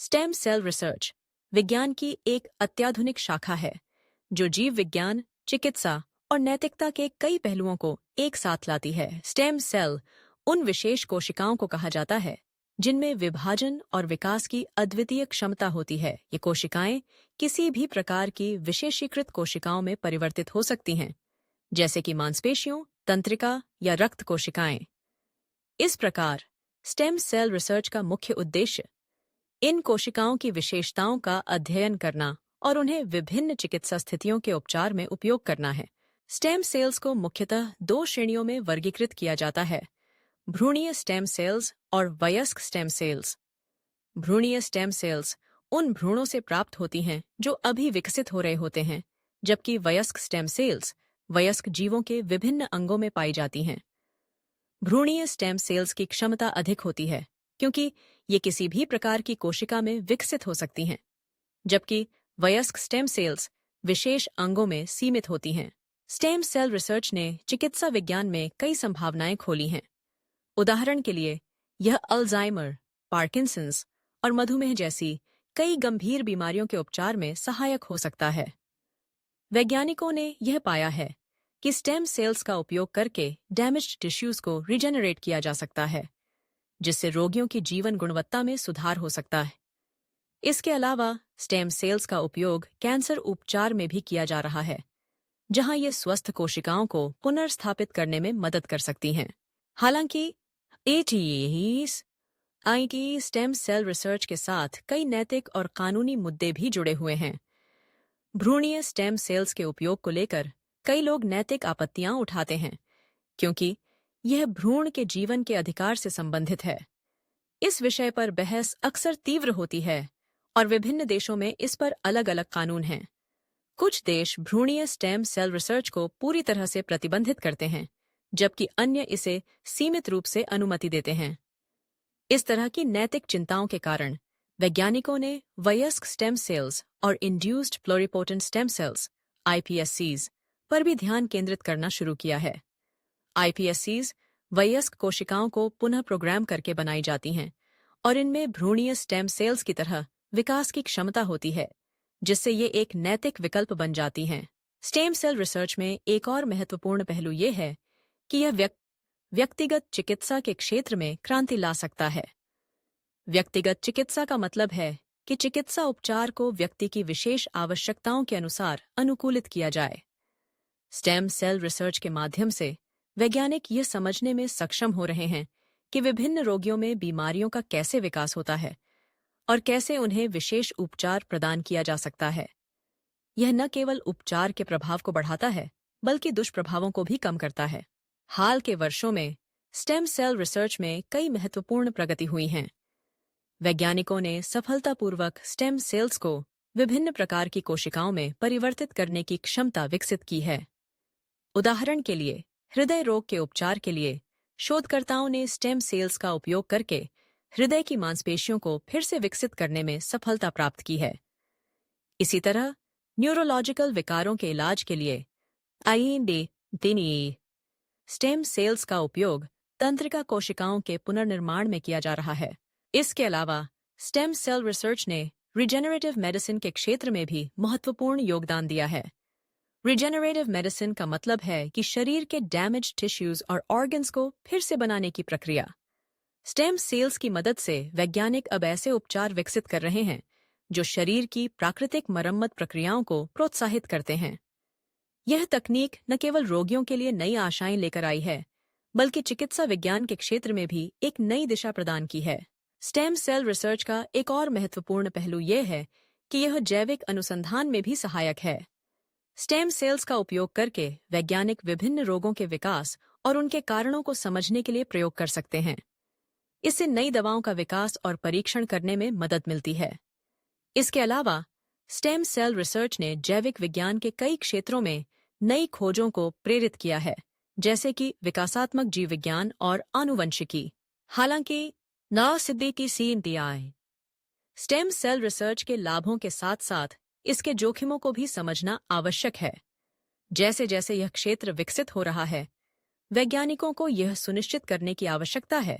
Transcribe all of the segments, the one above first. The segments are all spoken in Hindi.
स्टेम सेल रिसर्च विज्ञान की एक अत्याधुनिक शाखा है जो जीव विज्ञान, चिकित्सा और नैतिकता के कई पहलुओं को एक साथ लाती है। स्टेम सेल उन विशेष कोशिकाओं को कहा जाता है जिनमें विभाजन और विकास की अद्वितीय क्षमता होती है। ये कोशिकाएं किसी भी प्रकार की विशेषीकृत कोशिकाओं में परिवर्तित हो सकती हैं, जैसे कि मांसपेशियों, तंत्रिका या रक्त कोशिकाएं। इस प्रकार स्टेम सेल रिसर्च का मुख्य उद्देश्य इन कोशिकाओं की विशेषताओं का अध्ययन करना और उन्हें विभिन्न चिकित्सा स्थितियों के उपचार में उपयोग करना है। स्टेम सेल्स को मुख्यतः दो श्रेणियों में वर्गीकृत किया जाता है: भ्रूणीय स्टेम सेल्स और वयस्क स्टेम सेल्स। भ्रूणीय स्टेम सेल्स उन भ्रूणों से प्राप्त होती हैं जो अभी विकसित हो रहे होते हैं, जबकि वयस्क स्टेम सेल्स वयस्क जीवों के विभिन्न अंगों में पाई जाती हैं। भ्रूणीय स्टेम सेल्स की क्षमता अधिक होती है क्योंकि ये किसी भी प्रकार की कोशिका में विकसित हो सकती हैं, जबकि वयस्क स्टेम सेल्स विशेष अंगों में सीमित होती हैं। स्टेम सेल रिसर्च ने चिकित्सा विज्ञान में कई संभावनाएं खोली हैं। उदाहरण के लिए, यह अल्जाइमर, पार्किंसंस और मधुमेह जैसी कई गंभीर बीमारियों के उपचार में सहायक हो सकता है। वैज्ञानिकों ने यह पाया है कि स्टेम सेल्स का उपयोग करके डैमेज्ड टिश्यूज को रिजेनरेट किया जा सकता है, जिससे रोगियों की जीवन गुणवत्ता में सुधार हो सकता है। इसके अलावा स्टेम सेल्स का उपयोग कैंसर उपचार में भी किया जा रहा है, जहां ये स्वस्थ कोशिकाओं को पुनर्स्थापित करने में मदद कर सकती हैं। हालांकि आईटी स्टेम सेल रिसर्च के साथ कई नैतिक और कानूनी मुद्दे भी जुड़े हुए हैं। भ्रूणीय स्टेम सेल्स के उपयोग को लेकर कई लोग नैतिक आपत्तियां उठाते हैं, क्योंकि यह भ्रूण के जीवन के अधिकार से संबंधित है। इस विषय पर बहस अक्सर तीव्र होती है और विभिन्न देशों में इस पर अलग अलग कानून हैं। कुछ देश भ्रूणीय स्टेम सेल रिसर्च को पूरी तरह से प्रतिबंधित करते हैं, जबकि अन्य इसे सीमित रूप से अनुमति देते हैं। इस तरह की नैतिक चिंताओं के कारण वैज्ञानिकों ने वयस्क स्टेम सेल्स और induced pluripotent stem cells (iPSCs) पर भी ध्यान केंद्रित करना शुरू किया है। iPSCs वयस्क कोशिकाओं को पुनः प्रोग्राम करके बनाई जाती हैं और इनमें भ्रूणीय स्टेम सेल्स की तरह विकास की क्षमता होती है, जिससे ये एक नैतिक विकल्प बन जाती हैं। स्टेम सेल रिसर्च में एक और महत्वपूर्ण पहलू ये है कि यह व्यक्तिगत चिकित्सा के क्षेत्र में क्रांति ला सकता है। व्यक्तिगत चिकित्सा का मतलब है कि चिकित्सा उपचार को व्यक्ति की विशेष आवश्यकताओं के अनुसार अनुकूलित किया जाए। स्टेम सेल रिसर्च के माध्यम से वैज्ञानिक ये समझने में सक्षम हो रहे हैं कि विभिन्न रोगियों में बीमारियों का कैसे विकास होता है और कैसे उन्हें विशेष उपचार प्रदान किया जा सकता है। यह न केवल उपचार के प्रभाव को बढ़ाता है, बल्कि दुष्प्रभावों को भी कम करता है। हाल के वर्षों में स्टेम सेल रिसर्च में कई महत्वपूर्ण प्रगति हुई हैं। वैज्ञानिकों ने सफलतापूर्वक स्टेम सेल्स को विभिन्न प्रकार की कोशिकाओं में परिवर्तित करने की क्षमता विकसित की है। उदाहरण के लिए, हृदय रोग के उपचार के लिए शोधकर्ताओं ने स्टेम सेल्स का उपयोग करके हृदय की मांसपेशियों को फिर से विकसित करने में सफलता प्राप्त की है। इसी तरह न्यूरोलॉजिकल विकारों के इलाज के लिए स्टेम सेल्स का उपयोग तंत्रिका कोशिकाओं के पुनर्निर्माण में किया जा रहा है। इसके अलावा स्टेम सेल रिसर्च ने रिजेनरेटिव मेडिसिन के क्षेत्र में भी महत्वपूर्ण योगदान दिया है। रिजेनरेटिव मेडिसिन का मतलब है कि शरीर के डैमेज टिश्यूज और ऑर्गन्स को फिर से बनाने की प्रक्रिया। स्टेम सेल्स की मदद से वैज्ञानिक अब ऐसे उपचार विकसित कर रहे हैं जो शरीर की प्राकृतिक मरम्मत प्रक्रियाओं को प्रोत्साहित करते हैं। यह तकनीक न केवल रोगियों के लिए नई आशाएं लेकर आई है, बल्कि चिकित्सा विज्ञान के क्षेत्र में भी एक नई दिशा प्रदान की है। स्टेम सेल रिसर्च का एक और महत्वपूर्ण पहलू यह है कि यह जैविक अनुसंधान में भी सहायक है। स्टेम सेल्स का उपयोग करके वैज्ञानिक विभिन्न रोगों के विकास और उनके कारणों को समझने के लिए प्रयोग कर सकते हैं। इससे नई दवाओं का विकास और परीक्षण करने में मदद मिलती है। इसके अलावा स्टेम सेल रिसर्च ने जैविक विज्ञान के कई क्षेत्रों में नई खोजों को प्रेरित किया है, जैसे कि विकासात्मक जीव विज्ञान और आनुवंशिकी। हालांकि स्टेम सेल रिसर्च के लाभों के साथ साथ इसके जोखिमों को भी समझना आवश्यक है। जैसे जैसे यह क्षेत्र विकसित हो रहा है, वैज्ञानिकों को यह सुनिश्चित करने की आवश्यकता है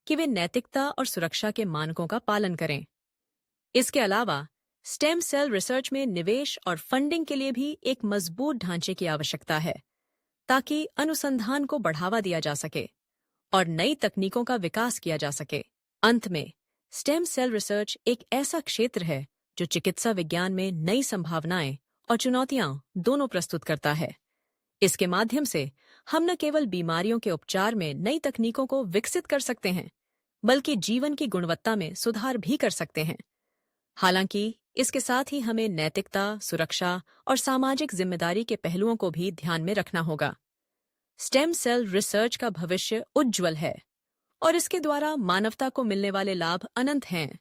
कि वे नैतिकता और सुरक्षा के मानकों का पालन करें। इसके अलावा स्टेम सेल रिसर्च में निवेश और फंडिंग के लिए भी एक मजबूत ढांचे की आवश्यकता है, ताकि अनुसंधान को बढ़ावा दिया जा सके और नई तकनीकों का विकास किया जा सके। अंत में, स्टेम सेल रिसर्च एक ऐसा क्षेत्र है जो चिकित्सा विज्ञान में नई संभावनाएं और चुनौतियां दोनों प्रस्तुत करता है। इसके माध्यम से हम न केवल बीमारियों के उपचार में नई तकनीकों को विकसित कर सकते हैं, बल्कि जीवन की गुणवत्ता में सुधार भी कर सकते हैं। हालांकि इसके साथ ही हमें नैतिकता, सुरक्षा और सामाजिक जिम्मेदारी के पहलुओं को भी ध्यान में रखना होगा। स्टेम सेल रिसर्च का भविष्य उज्ज्वल है और इसके द्वारा मानवता को मिलने वाले लाभ अनंत हैं।